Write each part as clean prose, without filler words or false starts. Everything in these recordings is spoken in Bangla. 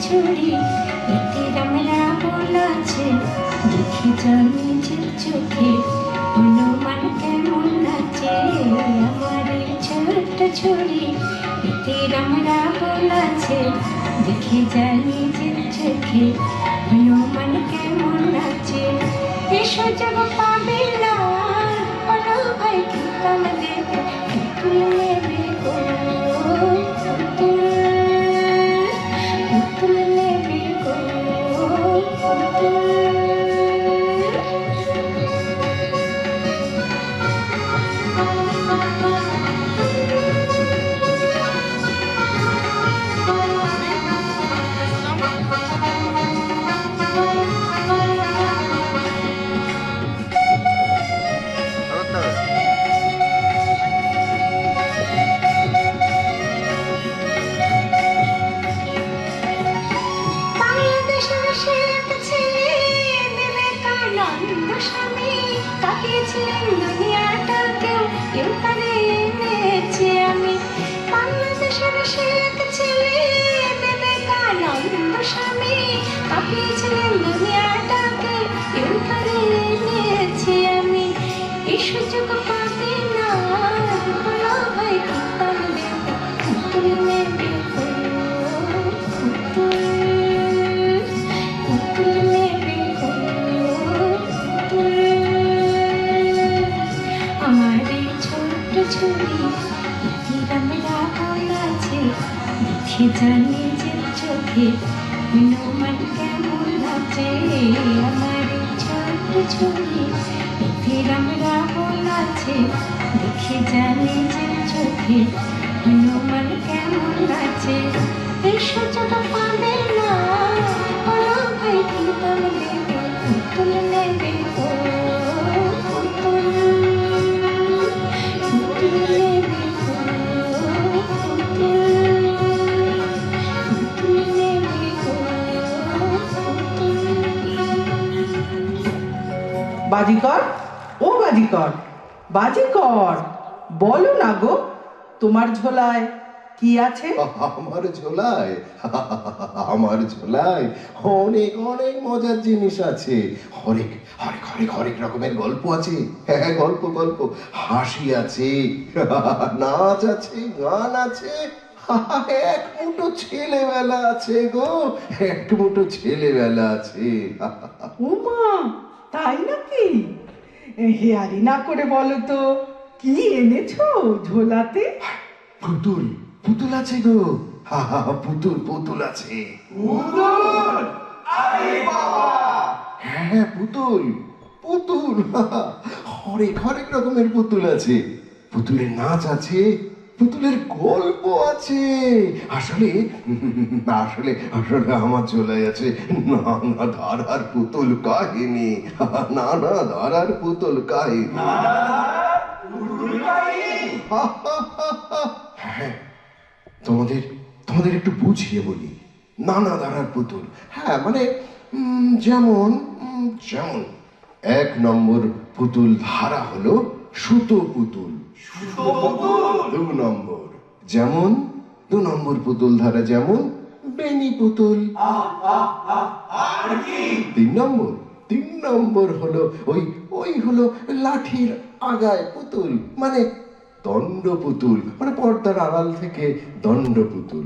ছড়ি এতে আমরা বলাছে দেখে যা নিজের চোখে হনুমান কেমন নাচে আমার এই ছোট্ট ছড়ি এতে আমরা বলাছে দেখে যা নিজের চোখে হনুমান কেমন নাচে এসো যাব পাবে না বলো ভাই কিতাম দেবে পুতুল নেবে গো পুতুল পুতুল নেবে গো পুতুল। কাটিয়েছিলেন দুনিয়াটাকেও এখানে এনেছি আমি বাংলাদেশের সে এক ছেলে বিবেকানন্দ স্বামী কাটিয়েছিলেন দুনিয়াটাকে এখানে এনেছি আমি এই সুযোগ পাবে না বলো ভাই কিতাম দেবে পুতুল নেবে পুতুল পুতুল নেবে পুতুল। আমার এই ছোট্ট ছবি আমরা বলাছে দেখে যা নিজের চোখে হনুমান কেমন নাচে আমার এই ছোট্ট ছবি আমরা বলাছে দেখে যা নিজের চোখে হনুমান কেমন নাচে এই সুযোগ পাবে না বলো ভাই কিতাম দেবে পুতুল নেবে গো পুতুল পুতুল নেবে গো পুতুল পুতুল নেবে গো পুতুল। বাজিকর, ও বাজিকর, বাজিকর, বলো না গো তোমার ঝোলায় কি আছে? আমার ঝোলায় অনেক অনেক মজার জিনিস আছে। হরেক হরেক হরেক হরেক রকমের গল্প আছে। হ্যাঁ, গল্প গল্প হাসি আছে, নাচ আছে, গান আছে, এক মুঠো ছেলেবেলা আছে গো, এক মুঠো ছেলেবেলা আছে। উমা, তাই নাকি? হেয়ালি না করে বলো তো কি এনেছো ঝোলাতে? পুতুল পুতুল আছে গো, পুতুল পুতুল আছে। হ্যাঁ, পুতুল পুতুল, হরেক হরেক রকমের পুতুল আছে। পুতুলের নাচ আছে, পুতুলের গল্প আছে। আসলে আসলে আসলে আমার চলে আছে নানা ধারার পুতুল কাহিনী, নানা ধারার পুতুল কাহিনী। হ্যাঁ, তোমাদের তোমাদের একটু বুঝিয়ে বলি। নানা ধারার পুতুল, হ্যাঁ মানে যেমন যেমন 1 নম্বর পুতুল ধারা হলো সুতো পুতুল। 2 নম্বর যেমন 2 নম্বর পুতুল ধারা যেমন বেনি পুতুল। 3 নম্বর হলো ওই হলো লাঠির আগায় পুতুল, মানে দণ্ড পুতুল, মানে পর্দার আড়াল থেকে দণ্ড পুতুল।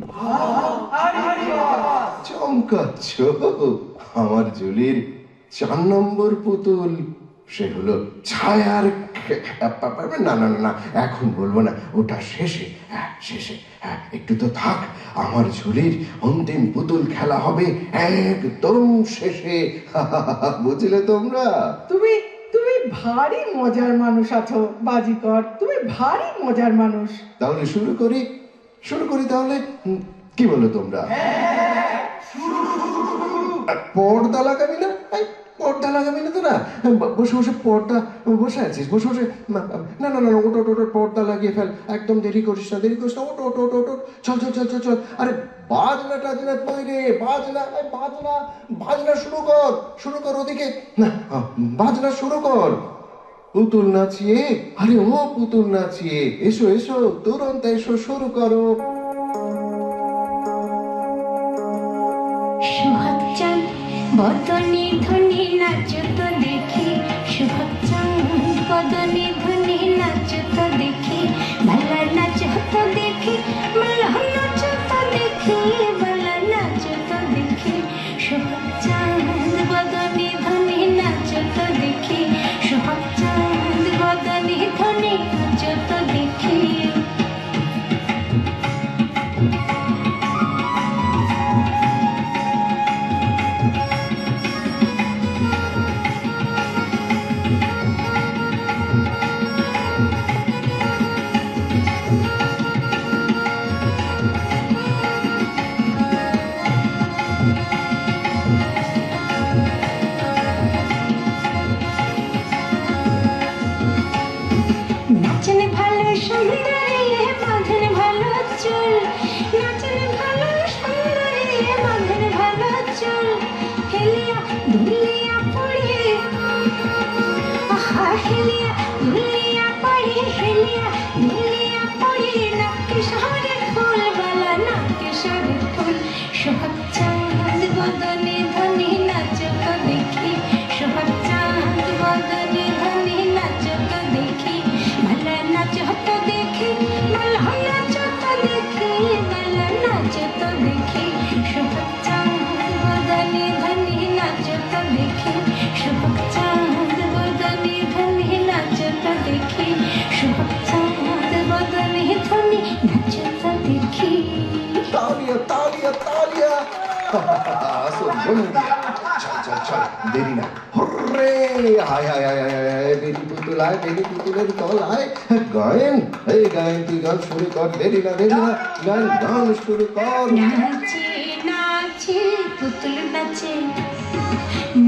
চমকাচ্ছ? আমার জুলির 4 নম্বর পুতুল, সে হলো ছায়ার না না না, এখন বলবো না, ওটা শেষে। হ্যাঁ শেষে, হ্যাঁ একটু তো থাক, আমার ঝুলির অন্তিম পুতুল খেলা হবে একদম শেষে। বুঝলে তোমরা? তুমি তুমি ভারী মজার মানুষ আছো বাজিকর, তুমি ভারী মজার মানুষ। তাহলে শুরু করি তাহলে, কি বলো তোমরা? পর্দা লাগাবি না? পর্দা লাগাবি না তোরা? বসে বসে পর্দা বসে আছিস, বসে বসে না না না, ওটো ওটো পর্দা লাগিয়ে ফেল, একদম দেরি করিস না, ওটো ওটো ওটো ওটো, চল চল চল চল চল। আরে বাজনা টাজনা তৈরি, বাজনা বাজনা শুরু কর ওদিকে, না বাজনা শুরু কর। পুতুল নাচিয়ে, আরে ও পুতুল নাচিয়ে, এসো এসো, তুরন্ত এসো, শুরু করো। সুহাগ চাঁদ বদনে ধনে নাচত দেখি, সুহাগ চাঁদ বদনে ধনে নাচত দেখি, ভালা নাচত দেখি, ভালা নাচত দেখি, ভালা নাচত দেখি, সুহাগ চাঁদ বদনে ধনে নাচত দেখি, সুহাগ চাঁদ বদনে ধনে নাচত দেখি। নাচেন ভালো সুন্দরী বাঁধেন ভালো চুল, নাচেন ভালো সুন্দরী বাঁধেন ভালো চুল, হেলিয়া দুলিয়া পড়ে, আহা হেলিয়া দুলিয়া পড়ে, হেলিয়া দুলিয়া পড়ে, নাকে শহরের ফুল বালা নাকে শহরের ফুল, সোহাগ চাঁদ বদনে ধনে নাচত দেখি, সোহাগ চাঁদ বদনে ধনে নাচত দেখি, ভালা নাচত দেখি, ভালা নাচত দেখি, ভালা নাচত দেখি, সোহাগ চাঁদ বদনে ধনে নাচত দেখি, সোহাগ চাঁদ বদনে ধনে নাচত দেখি, সোহাগ চাঁদ বদনে ধনে নাচত দেখি। তালিয়া তালিয়া তালিয়া আসো বন্ধু, চল চল চল দেরি না, হরে হায় হায় হায় হায় হায়, বেরি পুতুল আয়, বেরি পুতুলের দল আয়, গায়েন এই গায়েন তুই গান শুরু কর, দেরি না গান গান শুরু কর। নাচে নাচে পুতুল নাচে,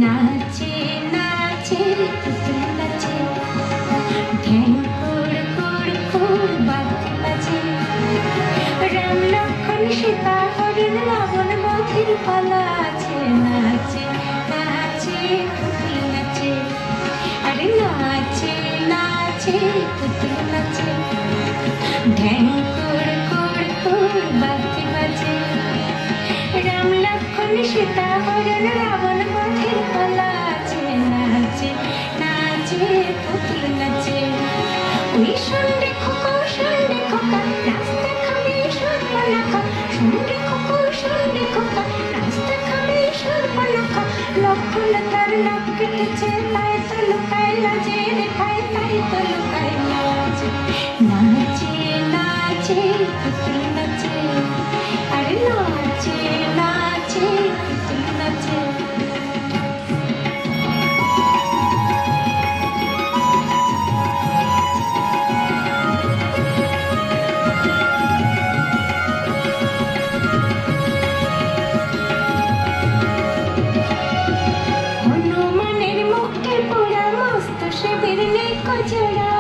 নাচে নাচে পুতুল নাচে, ঢ্যাং কুড় কুড় কুড় বাজে বাজে, রাম লক্ষ্মণ সীতা হরিণ রাবণ মথির পালা আছে, নাচে নাচে পুতুল নাচে, আরে নাচে নাচে পুতুল নাচে, ঢ্যাং কুড় কুড় কুড় বাজে বাজে, রাম লক্ষ্মণ সীতা হরিণ রাবণ মথির পালা আছে, নাচে নাচে পুতুল নাচে, ওই সন্ধ্যে খোকা রাস্তা খাবে সর্বনাখা, সন্ধ্যে খোকা রাস্তা খাবে সর্বনাখা, লক্ষ্মণ তার নাক কেটেছে তাই তো লুকায় লাজে রেখায়, তাই তো লুকায় লাজে, নাচে নাচে পুতুল নাচে, আরে নাচে নাচে পুতুল নাচে। হনুমানের মুখে পোড়া মস্ত শিবির নেই কজরা,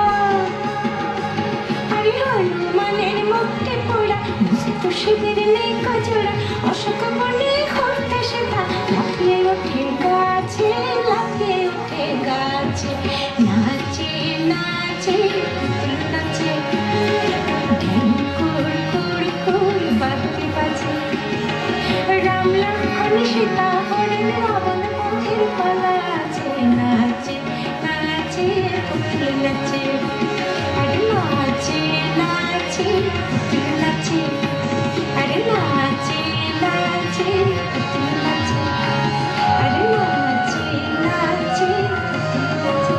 আরে হনুমানের মুখে পোড়া মস্ত শিবির নেই কজরা, অশোক বনে ঘুরতে সেটা লাফিয়ে ওঠে গাছে, লাফিয়ে ওঠে গাছে, নাচে নাচে পুতুল নাচে, ঢেউ কুড় কুড় কুড় বাজে বাজে, রাম লক্ষ্মণ সীতা হরিণ রাবণ মথির পালা আছে, নাচে নাচে পুতুল নাচে, আরে নাচে নাচে পুতুল নাচে, আরে নাচে নাচে পুতুল নাচে, আরে নাচে নাচে পুতুল নাচে।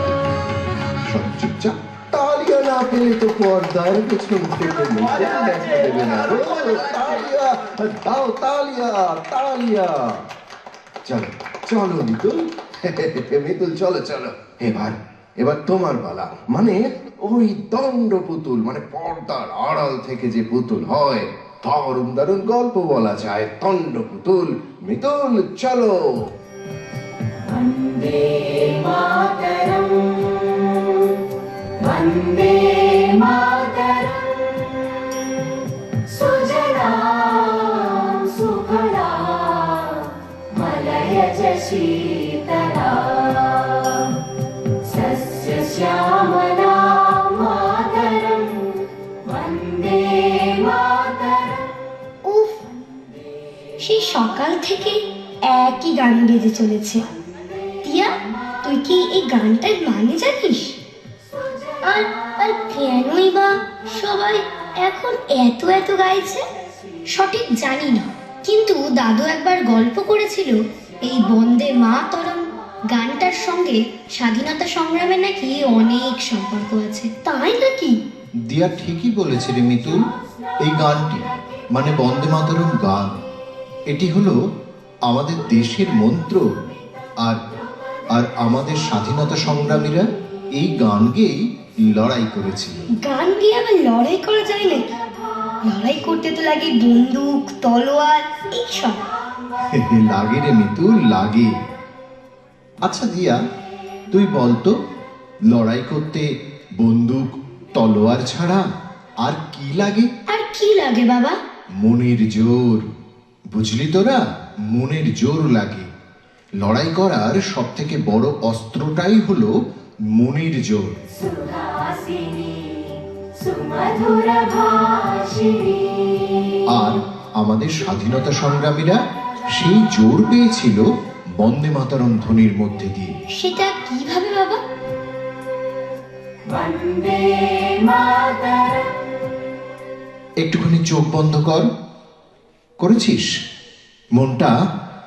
সব চুপচাপ, তালিয়া না পেলে তো পর্দার পেছন থেকে মুখে দেখা দেবে না গো। তালিয়া দাও, তালিয়া তালিয়া। চলো চলো মিতুল, মিতুল চলো চলো, এবার তোমার পালা, মানে ওই দণ্ড পুতুল, মানে পর্দার আড়াল থেকে যে পুতুল হয়, দারুণ দারুণ গল্প বলা যায়, দণ্ড পুতুল। মিতুল চলো। বন্দে মাতরম, বন্দে মাতরম, সুজলাম সুফলাম মলয়জ শীতলাম, সস্য শ্যামলাম মাতরম, বন্দে মাতরম। উফ, সেই সকাল থেকে একই গান বেজে চলেছে। টিয়া, তুই কি এই গানটার মানে জানিস? আর আর কেনই বা সবাই এখন এত এত গাইছে? সঠিক জানি না, কিন্তু দাদু একবার গল্প করেছিল এই বন্দে মাতরম গানটার সঙ্গে স্বাধীনতা সংগ্রামে নাকি অনেক সম্পর্ক আছে। তাই নাকি? দিয়া ঠিকই বলেছে রে মিতুল। এই গানটি মানে বন্দে মাতরম গান, এটি হলো আমাদের দেশের মন্ত্র। আর আর আমাদের স্বাধীনতা সংগ্রামীরা এই গান গেয়েই লড়াই করেছিল। গান দিয়ে আবার লড়াই করা যায় নাকি? লড়াই করতে তো লাগে বন্দুক, তলোয়ার এইসব। লাগে রে মিতুল, লাগে। আচ্ছা দিয়া, তুই বলতো, লড়াই করতে বন্দুক তলোয়ার ছাড়া আর কি লাগে? আর কি লাগে বাবা? মনের জোর, বুঝলি তোরা? মনের জোর লাগে। লড়াই করার সব থেকে বড় অস্ত্রটাই হলো মনের জোর। सुहासिनी सुमधुर भाषिणी আর আমাদের স্বাধীনতা সংগ্রামীরা সেই জোর পেয়েছিল বন্দে মাতরম ধ্বনির মধ্যে দিয়ে। সেটা কিভাবে বাবা? वन्दे मातरम् একটুখানি চোখ বন্ধ কর। করেছিস? মনটা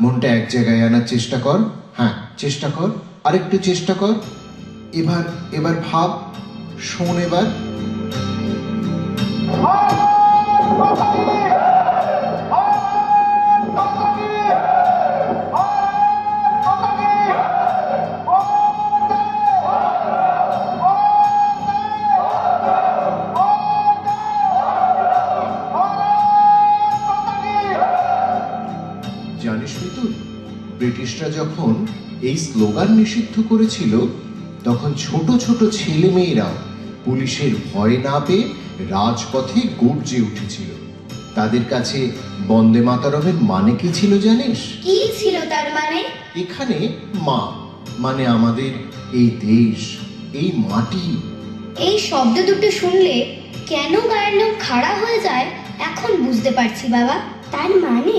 মনটা এক জায়গায় আনার চেষ্টা কর। হ্যাঁ, চেষ্টা কর, আরেকটু চেষ্টা কর। এবার এবার ভাব, শোন এবার। জানিস মিতুল, ব্রিটিশরা যখন এই স্লোগান নিষিদ্ধ করেছিল, তখন ছোট ছোট ছেলে মেয়েরাও পুলিশের ভয় না পেয়ে রাজপথে গর্জে উঠেছিল। তাদের কাছে বন্দে মাতরমের মানে কি ছিল জানিস? কি ছিল তার মানে? এখানে মা মানে আমাদের এই দেশ, এই মাটি। এই শব্দ দুটো শুনলে কেন গায়ের লোক খাড়া হয়ে যায় এখন বুঝতে পারছি বাবা। তার মানে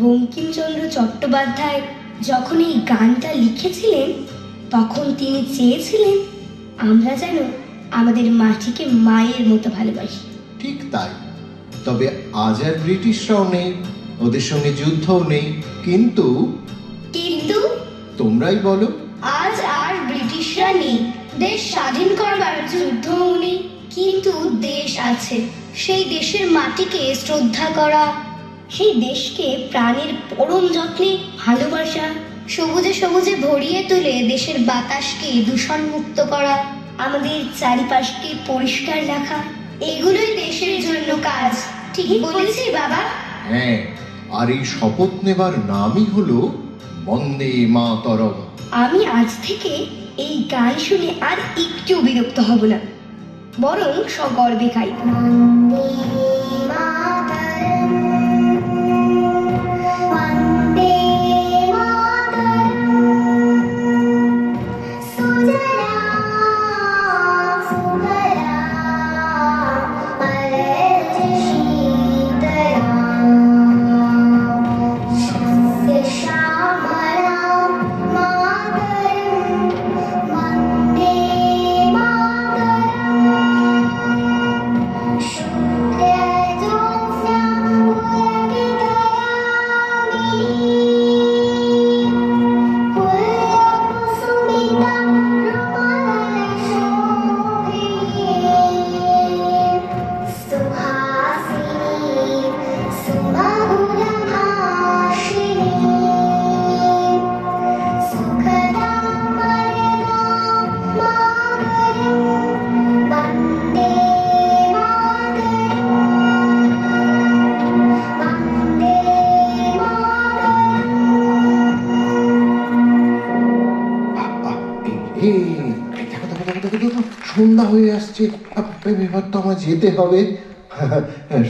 বঙ্কিমচন্দ্র চট্টোপাধ্যায় যখন এই গানটা লিখেছিলেন, তখন তিনি চেয়েছিলেন আমরা যেন আমাদের মাটিকে মায়ের মতো ভালোবাসি। ঠিক তাই। তবে আজ আর ব্রিটিশরাও নেই, ওদের সঙ্গে যুদ্ধও নেই, কিন্তু কিন্তু তোমরাই বলো। আজ আর ব্রিটিশরা নেই, দেশ স্বাধীন করবার যুদ্ধও নেই, কিন্তু দেশ আছে। সেই দেশের মাটিকে শ্রদ্ধা করা, সেই দেশকে প্রাণের পরম যত্নে ভালোবাসা, সবুজে সবুজে ভরিয়ে তুলে দেশের বাতাসকে দূষণ মুক্ত করা, আমাদের চারিপাশকে পরিষ্কার রাখা, এগুলোই দেশের জন্য কাজ। ঠিকই বলেছি বাবা? হ্যাঁ, আর এই শপথ নেবার নামই হলো বন্দে মাতরম। আমি আজ থেকে এই গান শুনে আর একটু বিরক্ত হব না, বরং সগর্বে গাইব। সন্ধ্যা হয়ে আসছে, এবার তো আমার যেতে হবে।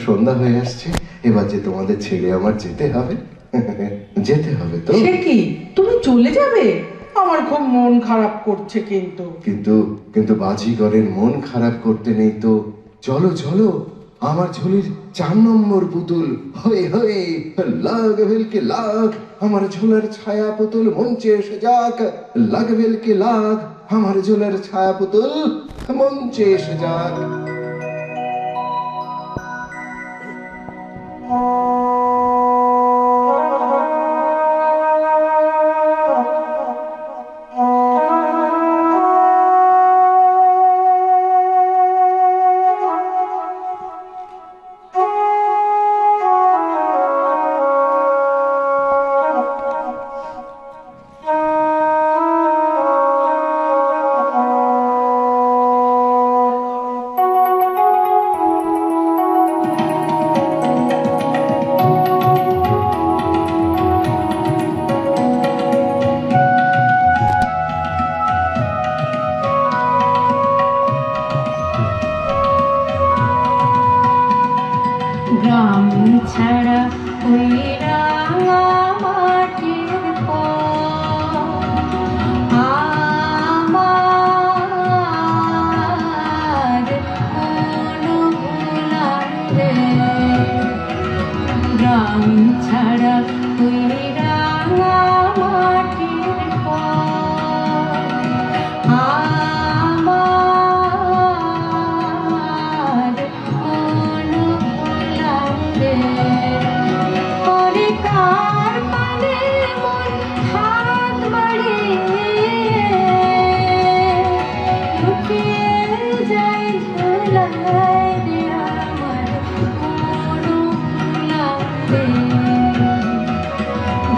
সন্ধ্যা হয়ে আসছে, এবার যে তোমাদের ছেড়ে আমার যেতে হবে। যেতে হবে তো। সে কি, তুমি চলে যাবে? আমার খুব মন খারাপ করছে। কিন্তু কিন্তু কিন্তু বাজিগরের মন খারাপ করতে নেই তো। চলো চলো, আমার ঝুলির 4 নম্বর পুতুল, হয়ে হয়ে লাগ ভেলকে লাগ, আমার ঝুলার ছায়া পুতুল মঞ্চে এসে যাক, লাগ ভেলকে লাগ, আমার ঝুলার ছায়া পুতুল মঞ্চে এসে যাক। গ্রাম ছাড়া ওই রাঙা মাটির পথ আমার অনুভূলারে। গ্রাম ছাড়া ওই রাঙা মাটির পথ আমার অনুভূলারে। ওরে কার পানে মন হাত বাড়িয়ে লুকিয়ে যায় ঝোলায় রে আমার অনুভূলারে।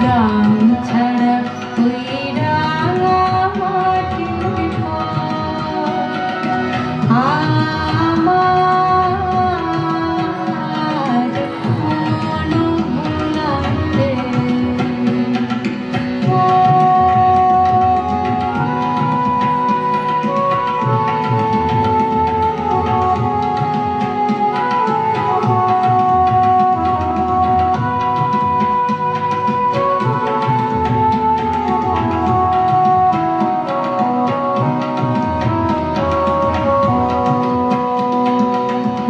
গ্রাম ছাড়া ওই রাঙা মাটির পথ আমার অনুভূলারে।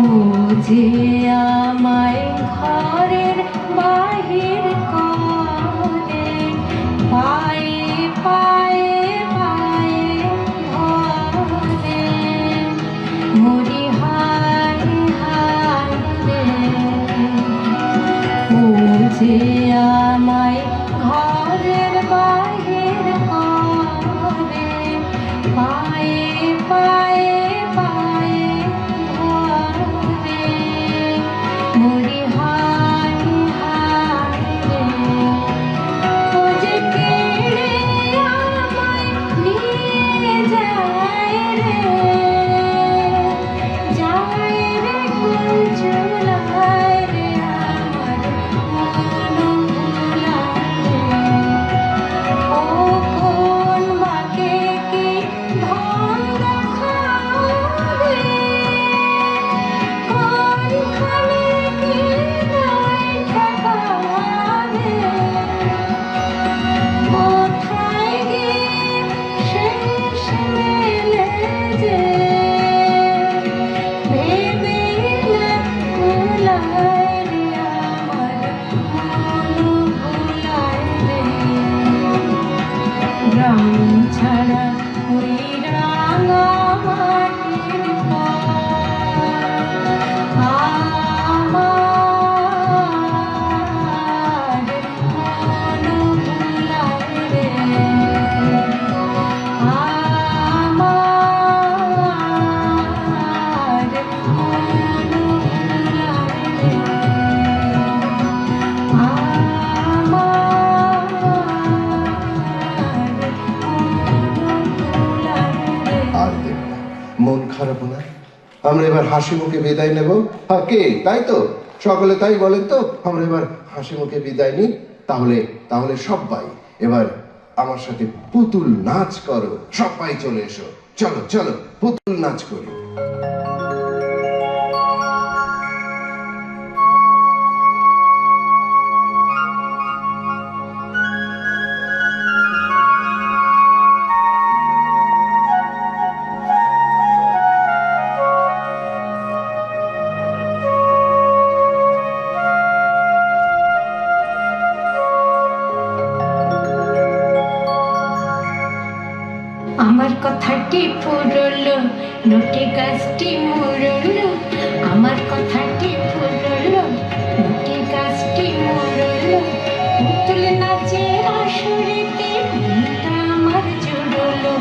ও যে আমায় ঘরের বাহির করে, পায়ে পায়ে পায়ে ধরে, মরি হায় হায় রে। ও যে আমায় ঘরের বাহির করে, পায়ে পায়ে পায়ে ধরে, মরি হায় হায় রে। ও যে কেড়ে আমায় নিয়ে যায় রে, যায় রে কোন চুলায় রে আমার অনুভূলারে। ও কোন মাকে কি ধন দেখাবে, কোনখানে কি নাই ঠেকাবে, কোথায় গিয়ে শেষ মেলে যে ভেবে না কুলায় রে আমার অনুভূলারে। গ্রাম ছাড়া ওই রাঙা মাটির পথ আমার অনুভূলারে। আমার আর দেব না, মন খারাপ না। আমরা এবার হাসি মুখে বিদায় নেব। কে তাই তো? সকলে তাই বলেন তো? আমরা এবার হাসি মুখে বিদায় নিই। তাহলে তাহলে সবাই এবার আমার সাথে পুতুল নাচ করো। সবাই চলে এসো, চলো চলো পুতুল নাচ করি। কথাটি ফুরলো, নোটে গাছটি মরলো, আমার কথাটি ফুরলো, নোটে গাছটি মরলো। পুতুল নাচের আসরেতে মনটা আমার জুড়লো,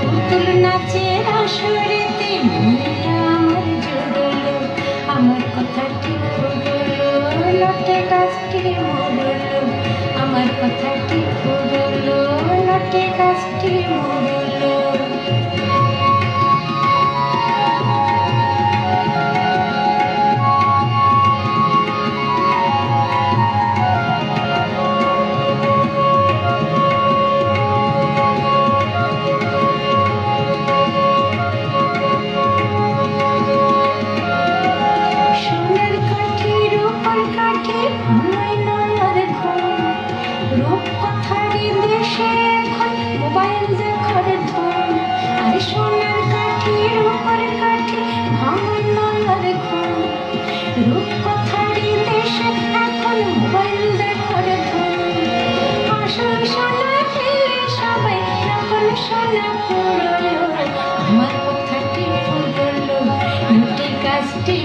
পুতুল নাচের আসরেতে মনটা আমার জুড়লো, আমার কথাটি ফুরলো, নোটে গাছটি মরলো, আমার কথাটি ফুরলো, নোটে গাছটি মরলো। সোনার কাঠি রূপার কাঠি ভাঙায় না আর ঘুম, রূপকথারই দেশে এখন মোবাইল দেখার ধুম। আর সোনার কাঠি রূপার কাঠি ভাঙায় না আর ঘুম, রূপকথারই দেশে এখন মোবাইল দেখার ধুম। আসল সোনা ফেলে সবাই নকল সোনা পুরলো, আমার কথাটি ফুরলো, নোটে গাছটি